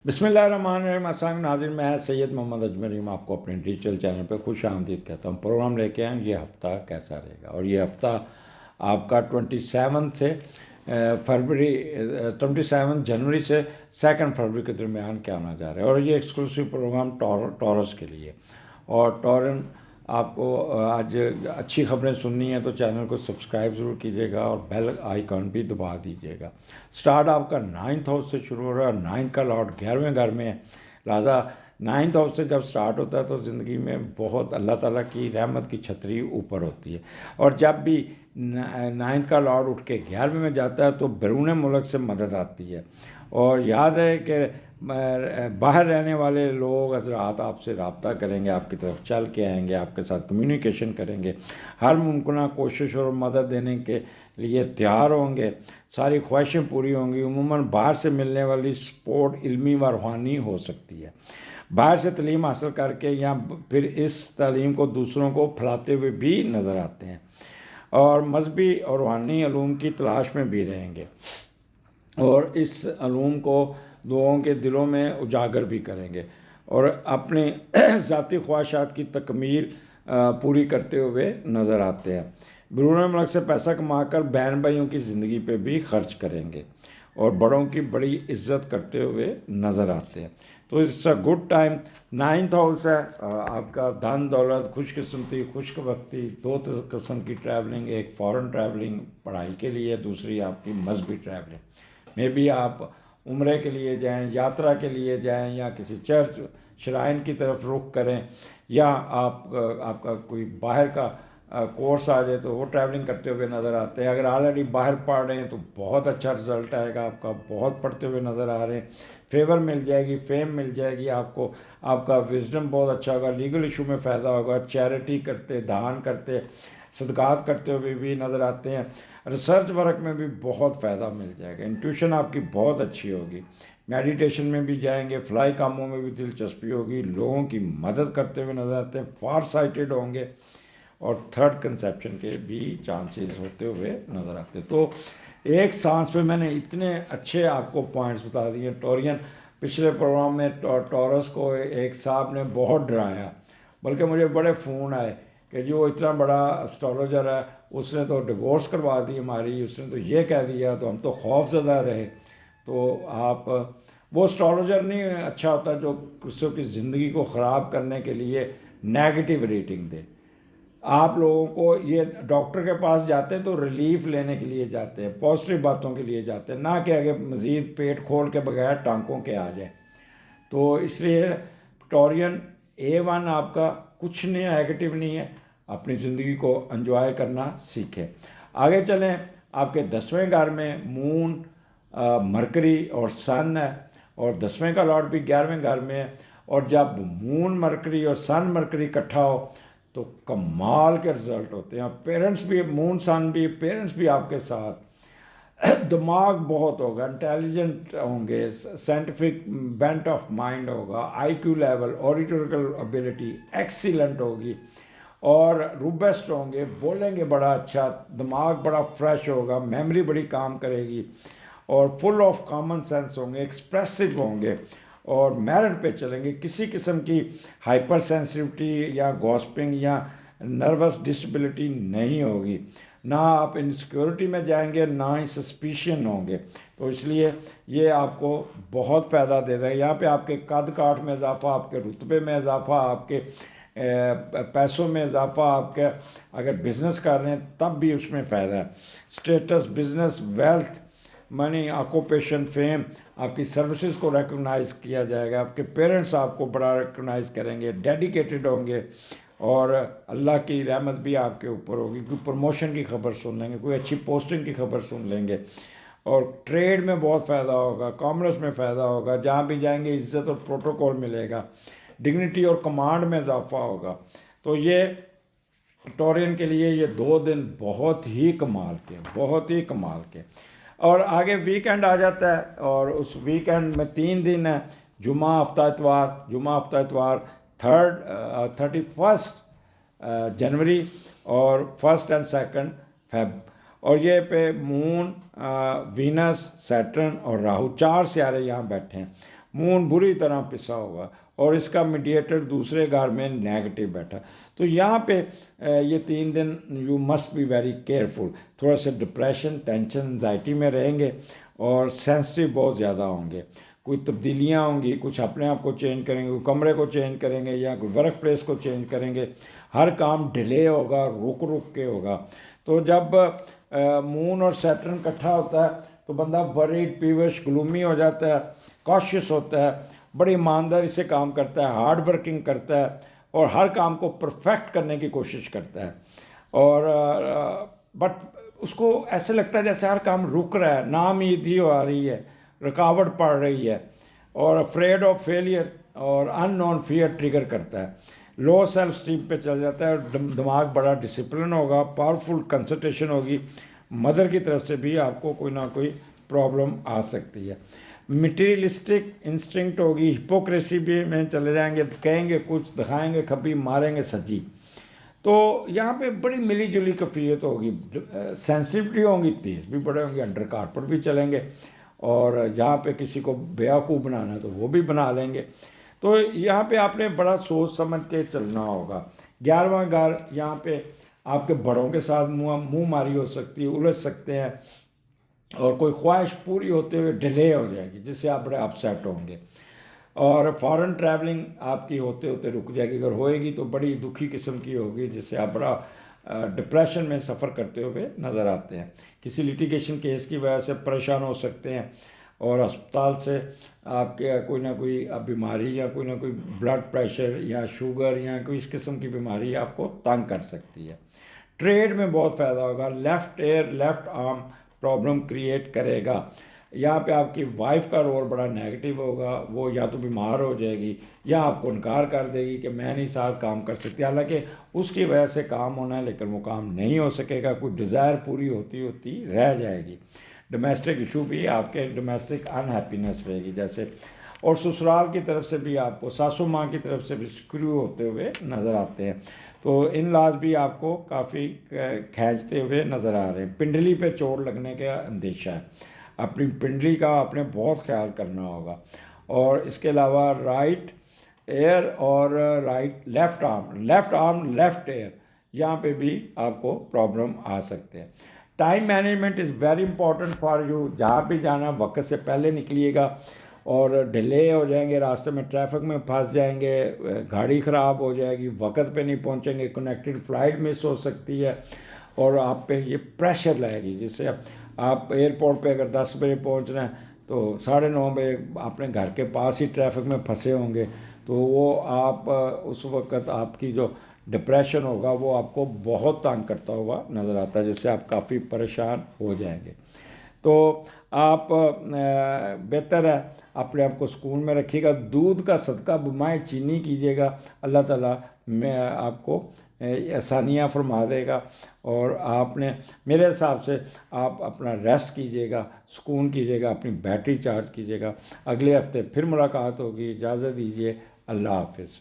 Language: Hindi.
बिस्मिल्लाहिर्रहमानिर्रहीम। अस्सलाम नाज़रीन, मैं सैयद मोहम्मद अजमल हूँ, आपको अपने डिजिटल चैनल पर खुश आमदीद कहता हूँ। प्रोग्राम लेके आए ये हफ़्ता कैसा रहेगा, और ये हफ़्ता आपका 27 से फरवरी 27 जनवरी से 2 फरवरी के दरमियान क्या होना जा रहा है। और ये एक्सक्लूसिव प्रोग्राम टॉरस के लिए। और टॉरन आपको आज अच्छी खबरें सुननी है तो चैनल को सब्सक्राइब ज़रूर कीजिएगा और बेल आइकॉन भी दबा दीजिएगा। स्टार्ट आपका 9th हाउस से शुरू हो रहा है। 9 का लॉर्ड 11वें घर में है, लिहाजा 9th हाउस से जब स्टार्ट होता है तो ज़िंदगी में बहुत अल्लाह ताला की रहमत की छतरी ऊपर होती है। और जब भी 9th का लॉर्ड उठ के 11वें में जाता है तो बैरून मुल्क से मदद आती है। और याद है कि बाहर रहने वाले लोग हज़रात आपसे रब्ता करेंगे, आपकी तरफ चल के आएंगे, आपके साथ कम्युनिकेशन करेंगे, हर मुमकिन कोशिश और मदद देने के लिए तैयार होंगे, सारी ख्वाहिशें पूरी होंगी। उमूमन बाहर से मिलने वाली सपोर्ट इल्मी व रूहानी हो सकती है। बाहर से तालीम हासिल करके या फिर इस तालीम को दूसरों को फैलाते हुए भी नज़र आते हैं, और मजहबी और रूहानी अलूम की तलाश में भी रहेंगे, और इस अलूम को लोगों के दिलों में उजागर भी करेंगे, और अपनी ज़ाती ख्वाहिशात की तकमील पूरी करते हुए नज़र आते हैं। बैरून मुल्क से पैसा कमाकर बहन भाइयों की ज़िंदगी पे भी खर्च करेंगे, और बड़ों की बड़ी इज्जत करते हुए नज़र आते हैं। तो it's a good time. 9th house है आपका धन दौलत, खुशकिस्मती, खुशबख्ती, दो किस्म की ट्रैवलिंग, एक फ़ॉरेन ट्रैवलिंग पढ़ाई के लिए, दूसरी आपकी मजहबी ट्रैवलिंग। मे बी आप उम्रे के लिए जाएं, यात्रा के लिए जाएं, या किसी चर्च श्राइन की तरफ रुख करें, या आपका कोई बाहर का कोर्स आ जाए तो वो ट्रैवलिंग करते हुए नज़र आते हैं। अगर ऑलरेडी बाहर पढ़ रहे हैं तो बहुत अच्छा रिजल्ट आएगा आपका, बहुत पढ़ते हुए नज़र आ रहे हैं, फेवर मिल जाएगी, फेम मिल जाएगी आपको, आपका विजडम बहुत अच्छा होगा, लीगल इशू में फ़ायदा होगा, चैरिटी करते, दान करते, सदकात करते हुए भी नज़र आते हैं। रिसर्च वर्क में भी बहुत फ़ायदा मिल जाएगा, इंट्यूशन आपकी बहुत अच्छी होगी, मेडिटेशन में भी जाएंगे, फ्लाई कामों में भी दिलचस्पी होगी, लोगों की मदद करते हुए नज़र आते हैं, फार साइटेड होंगे, और थर्ड कंसेप्शन के भी चांसेस होते हुए नज़र आते हैं। तो एक सांस पे मैंने इतने अच्छे आपको पॉइंट्स बता दिए। टोरियन पिछले प्रोग्राम में टॉरस को एक साहब ने बहुत डराया, बल्कि मुझे बड़े फ़ोन आए कि जो इतना बड़ा एस्ट्रोलॉजर है उसने तो डिवोर्स करवा दी हमारी, उसने तो ये कह दिया, तो हम तो खौफज़दा रहे। तो आप वो एस्ट्रोलॉजर नहीं अच्छा होता जो किसी की ज़िंदगी को ख़राब करने के लिए नेगेटिव रेटिंग दे। आप लोगों को ये डॉक्टर के पास जाते हैं तो रिलीफ लेने के लिए जाते हैं, पॉजिटिव बातों के लिए जाते हैं, ना कि आगे मज़ीद पेट खोल के बगैर टांकों के आ जाए। तो इसलिए टॉरियन A1 आपका कुछ नहीं नेगेटिव नहीं है, अपनी ज़िंदगी को एंजॉय करना सीखें। आगे चलें, आपके 10वें घर में मून, मरकरी और सन है, और 10वें का लॉर्ड भी 11वें घर में है। और जब मून मरकरी और सन मरकरी इकट्ठा हो तो कमाल के रिजल्ट होते हैं। पेरेंट्स भी, मून सन भी, पेरेंट्स भी आपके साथ, दिमाग बहुत होगा, इंटेलिजेंट होंगे, साइंटिफिक बेंट ऑफ माइंड होगा, IQ लेवल, ऑडिटोरिकल एबिलिटी एक्सीलेंट होगी, और रूबेस्ट होंगे, बोलेंगे बड़ा अच्छा, दिमाग बड़ा फ्रेश होगा, मेमोरी बड़ी काम करेगी, और फुल ऑफ कॉमन सेंस होंगे, एक्सप्रेसिव होंगे, और मेरिट पे चलेंगे। किसी किस्म की हाइपर सेंसिटिविटी या गॉसिपिंग या नर्वस डिसेबिलिटी नहीं होगी, ना आप इनसिक्योरिटी में जाएंगे, ना ही सस्पिशन होंगे। तो इसलिए ये आपको बहुत फ़ायदा दे देगा। यहाँ पे आपके कद काठ में इजाफा, आपके रुतबे में इजाफा, आपके पैसों में इजाफा, आपके अगर बिज़नेस कर रहे हैं तब भी उसमें फ़ायदा है। Status, business, wealth, money, occupation, fame, आपकी सर्विसेज को रिकॉग्नाइज़ किया जाएगा, आपके पेरेंट्स आपको बड़ा रिकॉग्नाइज़ करेंगे, डेडिकेटेड होंगे, और अल्लाह की रहमत भी आपके ऊपर होगी। कोई प्रमोशन की खबर सुन लेंगे, कोई अच्छी पोस्टिंग की खबर सुन लेंगे, और ट्रेड में बहुत फ़ायदा होगा, कॉमर्स में फ़ायदा होगा, जहाँ भी जाएंगे इज़्ज़त और प्रोटोकॉल मिलेगा, डिग्निटी और कमांड में इजाफा होगा। तो ये टोरियन के लिए ये 2 दिन बहुत ही कमाल के, बहुत ही कमाल के। और आगे वीकेंड आ जाता है, और उस वीकेंड में 3 दिन है, जुमा हफ्ता इतवार, जुमा हफ्ता इतवार, 31 जनवरी और 1 एंड 2 फेब। और ये पे मून, वीनस, सैटर्न और राहु, 4 सियारे यहाँ बैठे हैं। मून बुरी तरह पिसा होगा और इसका मीडिएटर दूसरे घर में नेगेटिव बैठा। तो यहाँ पे ये 3 दिन you must be very careful, थोड़ा सा डिप्रेशन, टेंशन, एंजाइटी में रहेंगे और सेंसिटिव बहुत ज़्यादा होंगे। कोई तब्दीलियाँ होंगी, कुछ अपने आप को चेंज करेंगे, कोई कमरे को चेंज करेंगे या कोई वर्क प्लेस को चेंज करेंगे। हर काम डिले होगा, रुक रुक के होगा। तो जब मून और सैटर्न इकट्ठा होता है तो बंदा वरीड, पीविश, ग्लूमी हो जाता है, कॉशियस होता है, बड़ी ईमानदारी से काम करता है, हार्ड वर्किंग करता है और हर काम को परफेक्ट करने की कोशिश करता है। और बट उसको ऐसे लगता है जैसे हर काम रुक रहा है, नाउम्मीदी आ रही है, रुकावट पड़ रही है और अफ्रेड ऑफ फेलियर और अननोन फियर ट्रिगर करता है। लो सेल्फ स्टीम पे चल जाता है, दिमाग बड़ा डिसिप्लिन होगा, पावरफुल कंसंट्रेशन होगी। मदर की तरफ से भी आपको कोई ना कोई प्रॉब्लम आ सकती है। मटीरियलिस्टिक इंस्टिंक्ट होगी, हिपोक्रेसी भी में चले जाएंगे, कहेंगे कुछ, दिखाएंगे खब्बी, मारेंगे सज्जी। तो यहाँ पे बड़ी मिली जुली कफियत होगी, सेंसिटिविटी होंगी, तेज भी बड़े होंगे, अंडर कारपेट भी चलेंगे और जहाँ पे किसी को बेवकूफ़ बनाना है तो वो भी बना लेंगे। तो यहाँ पे आपने बड़ा सोच समझ के चलना होगा। 11वां घर, यहाँ पे आपके बड़ों के साथ मुँह मारी हो सकती है, उलझ सकते हैं और कोई ख्वाहिश पूरी होते हुए डिले हो जाएगी जिससे आप बड़े अपसेट होंगे। और फॉरेन ट्रैवलिंग आपकी होते होते रुक जाएगी, अगर होएगी तो बड़ी दुखी किस्म की होगी जिससे आप बड़ा डिप्रेशन में सफ़र करते हुए नज़र आते हैं। किसी लिटिगेशन केस की वजह से परेशान हो सकते हैं और अस्पताल से आपके कोई ना कोई बीमारी या कोई ना कोई ब्लड प्रेशर या शुगर या कोई इस किस्म की बीमारी आपको तंग कर सकती है। ट्रेड में बहुत फ़ायदा होगा। Left air, left arm problem create करेगा। यहाँ पे आपकी वाइफ का रोल बड़ा नेगेटिव होगा, वो या तो बीमार हो जाएगी या आपको इनकार कर देगी कि मैं नहीं साथ काम कर सकती, हालांकि उसकी वजह से काम होना है लेकिन वो काम नहीं हो सकेगा, कोई डिज़ायर पूरी होती होती रह जाएगी। डोमेस्टिक इशू भी, आपके डोमेस्टिक अनहैप्पीनेस रहेगी जैसे। और ससुराल की तरफ से भी आपको, सासू माँ की तरफ से भी स्क्रू होते हुए नज़र आते हैं। तो इन लाज भी आपको काफ़ी खींचते हुए नज़र आ रहे हैं। पिंडली पे चोट लगने का अंदेशा है, अपनी पिंडली का आपने बहुत ख्याल करना होगा। और इसके अलावा राइट एयर और लेफ़्ट आर्म लेफ़्ट एयर, यहाँ पे भी आपको प्रॉब्लम आ सकते हैं। Time management is very important for you. जहाँ भी जाना वक्त से पहले निकलिएगा और डिले हो जाएंगे, रास्ते में ट्रैफिक में फंस जाएंगे, गाड़ी ख़राब हो जाएगी, वक्त पे नहीं पहुँचेंगे, कनेक्टेड फ़्लाइट मिस हो सकती है और आप पे ये प्रेशर लाएगी। जिससे आप एयरपोर्ट पे अगर 10 बजे पहुँच रहे हैं तो 9:30 बजे अपने घर के पास ही ट्रैफिक में फंसे होंगे, तो वो आप उस वक़्त आपकी जो डिप्रेशन होगा वो आपको बहुत तंग करता हुआ नज़र आता है, जिससे आप काफ़ी परेशान हो जाएंगे। तो आप बेहतर है अपने आप को सुकून में रखिएगा। दूध का सदका बुमाए चीनी कीजिएगा, अल्लाह ताला में आपको आसानियाँ फरमा देगा। और आपने मेरे हिसाब से आप अपना रेस्ट कीजिएगा, सुकून कीजिएगा, अपनी बैटरी चार्ज कीजिएगा। अगले हफ्ते फिर मुलाकात होगी, इजाज़त दीजिए, अल्लाह हाफिज़।